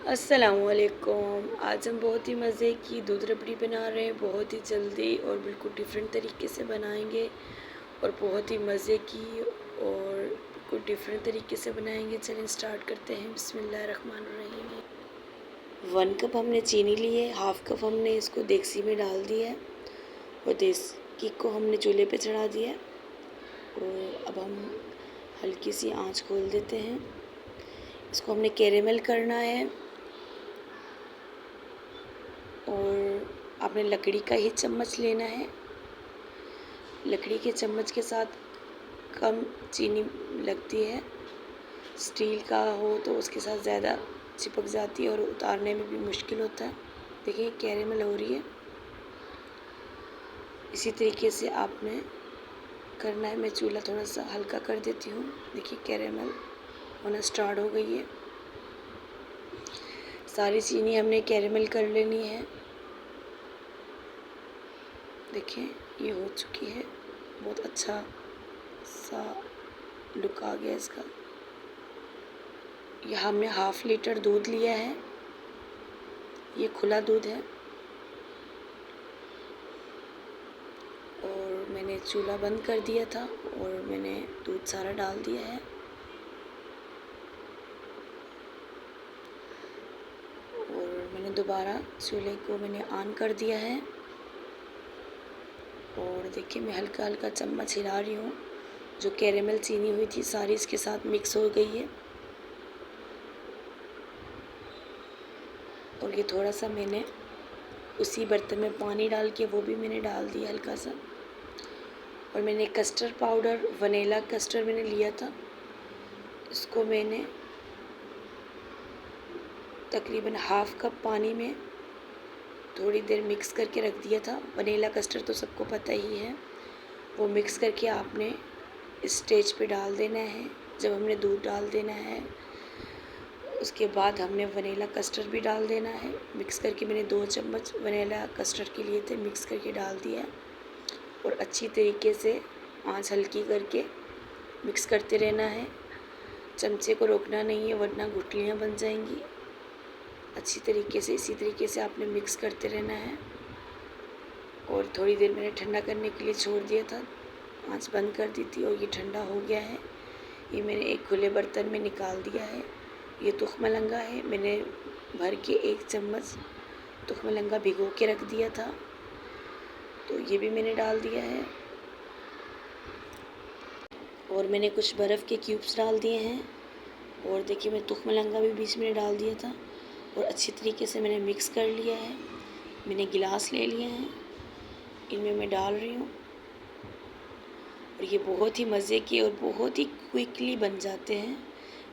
अस्सलामुअलैकुम। आज हम बहुत ही मज़े की दूध रबड़ी बना रहे हैं, बहुत ही जल्दी और बिल्कुल डिफरेंट तरीके से बनाएंगे और बहुत ही मज़े की और बिल्कुल डिफरेंट तरीके से बनाएंगे। चलिए स्टार्ट करते हैं। बिस्मिल्लाहिर्रहमानिर्रहीम। 1 कप हमने चीनी ली है, हाफ़ कप हमने इसको देगची में डाल दिया है और देगची को हमने चूल्हे पे चढ़ा दिया है। और अब हम हल्की सी आंच खोल देते हैं। इसको हमने कैरेमल करना है और आपने लकड़ी का ही चम्मच लेना है। लकड़ी के चम्मच के साथ कम चीनी लगती है, स्टील का हो तो उसके साथ ज़्यादा चिपक जाती है और उतारने में भी मुश्किल होता है। देखिए कैरेमल हो रही है, इसी तरीके से आपने करना है। मैं चूल्हा थोड़ा सा हल्का कर देती हूँ। देखिए कैरेमल होना स्टार्ट हो गई है। सारी चीनी हमने कैरेमल कर लेनी है। देखिए ये हो चुकी है, बहुत अच्छा सा लुक आ गया इसका। यह हमने हाफ़ लीटर दूध लिया है, ये खुला दूध है और मैंने चूल्हा बंद कर दिया था और मैंने दूध सारा डाल दिया है। और मैंने दोबारा चूल्हे को मैंने ऑन कर दिया है और देखिए मैं हल्का हल्का चम्मच हिला रही हूँ। जो कैरेमल चीनी हुई थी सारी इसके साथ मिक्स हो गई है। और ये थोड़ा सा मैंने उसी बर्तन में पानी डाल के वो भी मैंने डाल दिया हल्का सा। और मैंने कस्टर्ड पाउडर, वनीला कस्टर्ड मैंने लिया था, इसको मैंने तकरीबन हाफ़ कप पानी में थोड़ी देर मिक्स करके रख दिया था। वनीला कस्टर्ड तो सबको पता ही है, वो मिक्स करके आपने इस स्टेज पे डाल देना है। जब हमने दूध डाल देना है उसके बाद हमने वनीला कस्टर्ड भी डाल देना है। मिक्स करके मैंने 2 चम्मच वनीला कस्टर्ड के लिए थे, मिक्स करके डाल दिया और अच्छी तरीके से आंच हल्की करके मिक्स करते रहना है। चमचे को रोकना नहीं है वरना गुठलियाँ बन जाएंगी। अच्छी तरीके से इसी तरीके से आपने मिक्स करते रहना है। और थोड़ी देर मैंने ठंडा करने के लिए छोड़ दिया था, आंच बंद कर दी थी और ये ठंडा हो गया है। ये मैंने एक खुले बर्तन में निकाल दिया है। ये तुखमलंगा है, मैंने भर के 1 चम्मच तुखमलंगा भिगो के रख दिया था, तो ये भी मैंने डाल दिया है। और मैंने कुछ बर्फ़ के क्यूब्स डाल दिए हैं। और देखिए मैं तुखमलंगा भी बीच में डाल दिया था और अच्छी तरीके से मैंने मिक्स कर लिया है। मैंने गिलास ले लिए हैं, इनमें मैं डाल रही हूँ और ये बहुत ही मज़े के और बहुत ही क्विकली बन जाते हैं।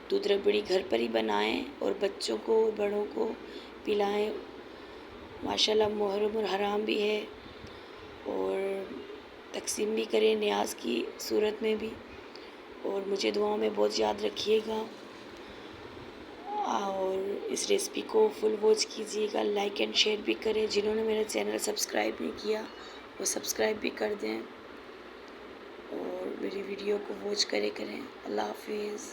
दूध रबड़ी घर पर ही बनाएं और बच्चों को बड़ों को पिलाएं। माशाल्लाह मुहर्रम और हराम भी है और तकसीम भी करें न्याज की सूरत में भी। और मुझे दुआओं में बहुत याद रखिएगा और इस रेसिपी को फुल वॉच कीजिएगा, लाइक एंड शेयर भी करें। जिन्होंने मेरा चैनल सब्सक्राइब नहीं किया वो सब्सक्राइब भी कर दें और मेरी वीडियो को वॉच करें। अल्लाह हाफिज़।